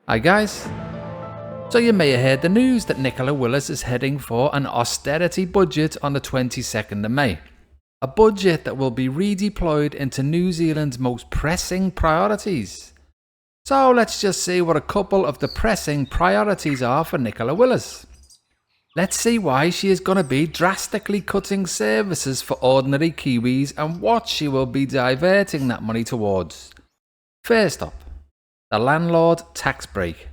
Hi guys. So you may have heard the news that Nicola Willis is heading for an austerity budget on the 22nd of May. A budget that will be redeployed into New Zealand's most pressing priorities. So let's just see what a couple of the pressing priorities are for Nicola Willis. Let's see why she is going to be drastically cutting services for ordinary Kiwis and what she will be diverting that money towards. First up, the landlord tax break.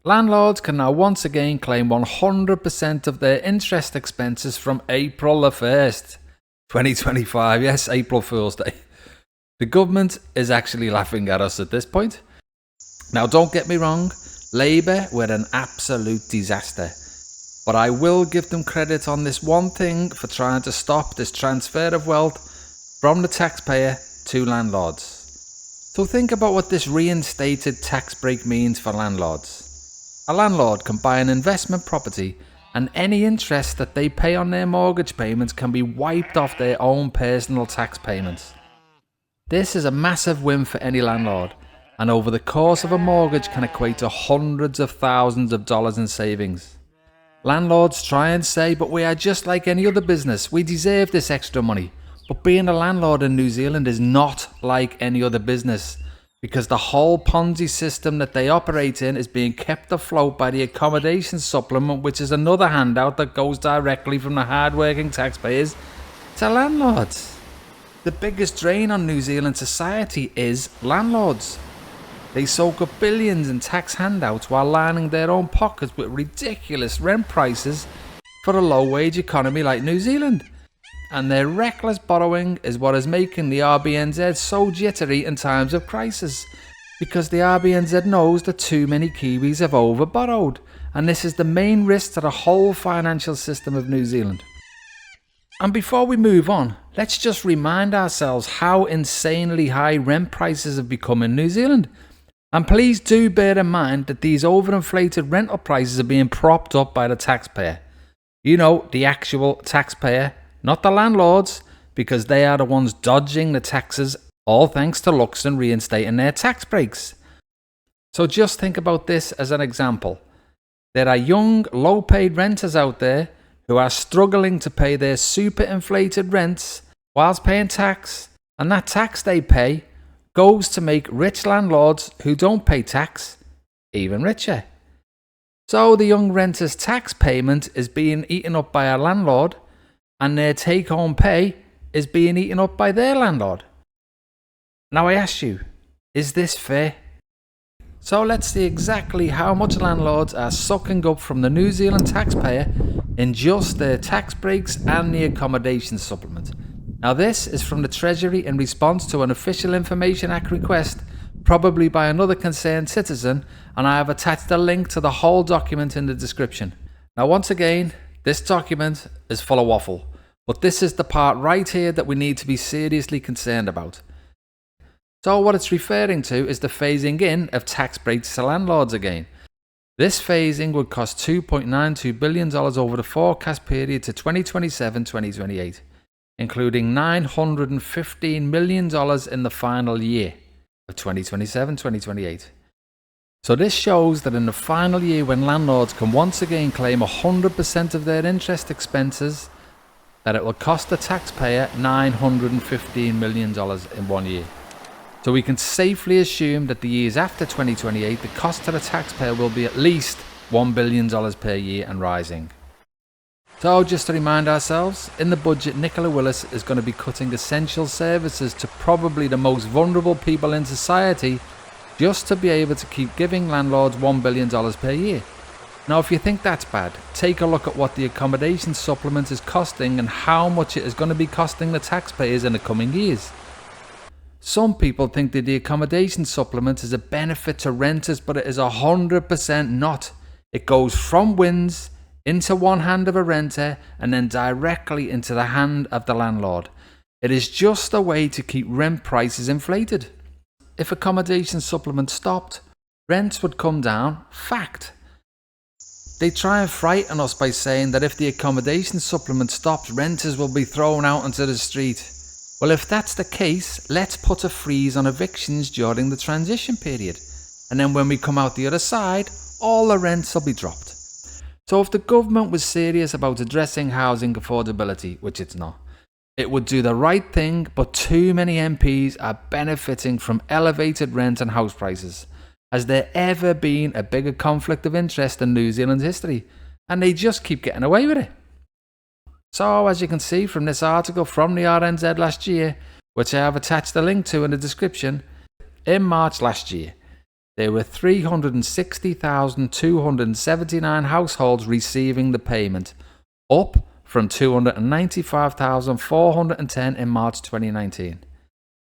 Landlords can now once again claim 100% of their interest expenses from April the 1st, 2025. Yes, April Fool's Day. The government is actually laughing at us at this point. Now don't get me wrong, Labour were an absolute disaster. But I will give them credit on this one thing for trying to stop this transfer of wealth from the taxpayer to landlords. So think about what this reinstated tax break means for landlords. A landlord can buy an investment property and any interest that they pay on their mortgage payments can be wiped off their own personal tax payments. This is a massive win for any landlord, and over the course of a mortgage can equate to hundreds of thousands of dollars in savings. Landlords try and say, but we are just like any other business, we deserve this extra money. But being a landlord in New Zealand is not like any other business, because the whole Ponzi system that they operate in is being kept afloat by the accommodation supplement, which is another handout that goes directly from the hard-working taxpayers to landlords. The biggest drain on New Zealand society is landlords. They soak up billions in tax handouts while lining their own pockets with ridiculous rent prices for a low-wage economy like New Zealand. And their reckless borrowing is what is making the RBNZ so jittery in times of crisis, because the RBNZ knows that too many Kiwis have overborrowed, and this is the main risk to the whole financial system of New Zealand. And before we move on, let's just remind ourselves how insanely high rent prices have become in New Zealand. And please do bear in mind that these overinflated rental prices are being propped up by the taxpayer. You know, the actual taxpayer, not the landlords, because they are the ones dodging the taxes, all thanks to Luxon reinstating their tax breaks. So just think about this as an example. There are young, low-paid renters out there who are struggling to pay their super inflated rents whilst paying tax, and that tax they pay goes to make rich landlords who don't pay tax even richer. So the young renter's tax payment is being eaten up by a landlord, and their take-home pay is being eaten up by their landlord. Now I ask you, is this fair? So let's see exactly how much landlords are sucking up from the New Zealand taxpayer in just their tax breaks and the accommodation supplement. Now this is from the Treasury in response to an Official Information Act request, probably by another concerned citizen, and I have attached a link to the whole document in the description. Now once again, this document is full of waffle. But this is the part right here that we need to be seriously concerned about. So what it's referring to is the phasing in of tax breaks to landlords again. This phasing would cost $2.92 billion over the forecast period to 2027-2028, including $915 million in the final year of 2027-2028. So this shows that in the final year, when landlords can once again claim 100% of their interest expenses, that it will cost the taxpayer $915 million in 1 year. So we can safely assume that the years after 2028, the cost to the taxpayer will be at least $1 billion per year and rising. So just to remind ourselves, in the budget, Nicola Willis is going to be cutting essential services to probably the most vulnerable people in society, just to be able to keep giving landlords $1 billion per year. Now if you think that's bad, take a look at what the accommodation supplement is costing and how much it is going to be costing the taxpayers in the coming years. Some people think that the accommodation supplement is a benefit to renters, but it is 100% not. It goes from WINS into one hand of a renter and then directly into the hand of the landlord. It is just a way to keep rent prices inflated. If accommodation supplement stopped, rents would come down, fact. They try and frighten us by saying that if the accommodation supplement stops, renters will be thrown out onto the street. Well, if that's the case, let's put a freeze on evictions during the transition period. and then when we come out the other side, all the rents will be dropped. So if the government was serious about addressing housing affordability, which it's not, it would do the right thing, but too many MPs are benefiting from elevated rent and house prices. Has there ever been a bigger conflict of interest in New Zealand's history? And they just keep getting away with it. So as you can see from this article from the RNZ last year, which I have attached a link to in the description, in March last year, there were 360,279 households receiving the payment, up from 295,410 in March 2019.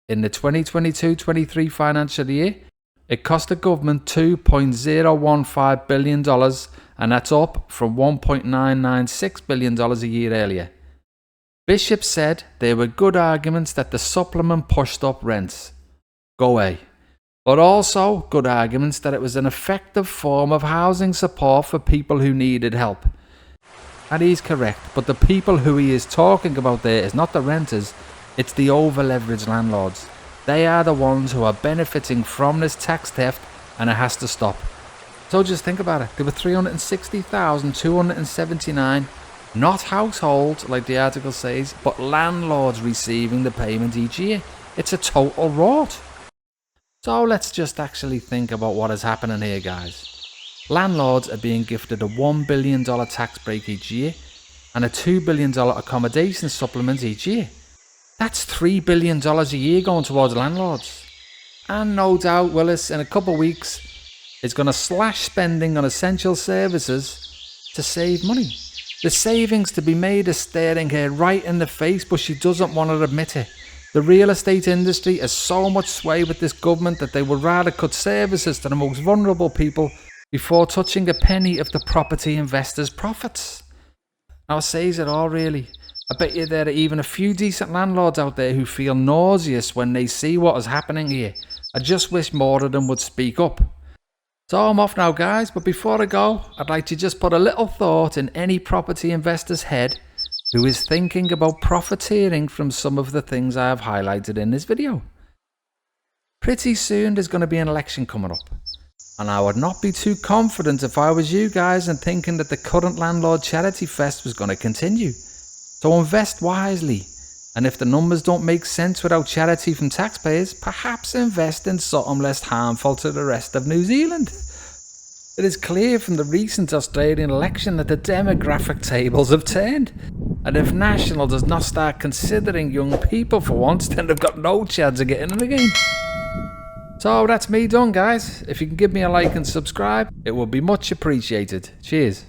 In the 2022-23 financial year, it cost the government $2.015 billion, and that's up from $1.996 billion a year earlier. Bishop said there were good arguments that the supplement pushed up rents. Go away. But also good arguments that it was an effective form of housing support for people who needed help. And he's correct, but the people who he is talking about there is not the renters, it's the over-leveraged landlords. They are the ones who are benefiting from this tax theft, and it has to stop. So just think about it. There were 360,279, not households like the article says, but landlords receiving the payment each year. It's a total rot. So let's just actually think about what is happening here, guys. Landlords are being gifted a $1 billion tax break each year and a $2 billion accommodation supplement each year. That's $3 billion a year going towards landlords. And no doubt Willis in a couple of weeks is going to slash spending on essential services to save money. The savings to be made is staring her right in the face, but she doesn't want to admit it. The real estate industry has so much sway with this government that they would rather cut services to the most vulnerable people before touching a penny of the property investors' profits. Now it says it all really. I bet you there are even a few decent landlords out there who feel nauseous when they see what is happening here. I just wish more of them would speak up. So I'm off now, guys, but before I go, I'd like to just put a little thought in any property investor's head who is thinking about profiteering from some of the things I have highlighted in this video. Pretty soon there's going to be an election coming up, and I would not be too confident if I was you guys in thinking that the current landlord charity fest was going to continue. So invest wisely, and if the numbers don't make sense without charity from taxpayers, perhaps invest in something less harmful to the rest of New Zealand. It is clear from the recent Australian election that the demographic tables have turned, and if National does not start considering young people for once, then they've got no chance of getting in the game. So that's me done, guys. If you can give me a like and subscribe, it would be much appreciated. Cheers.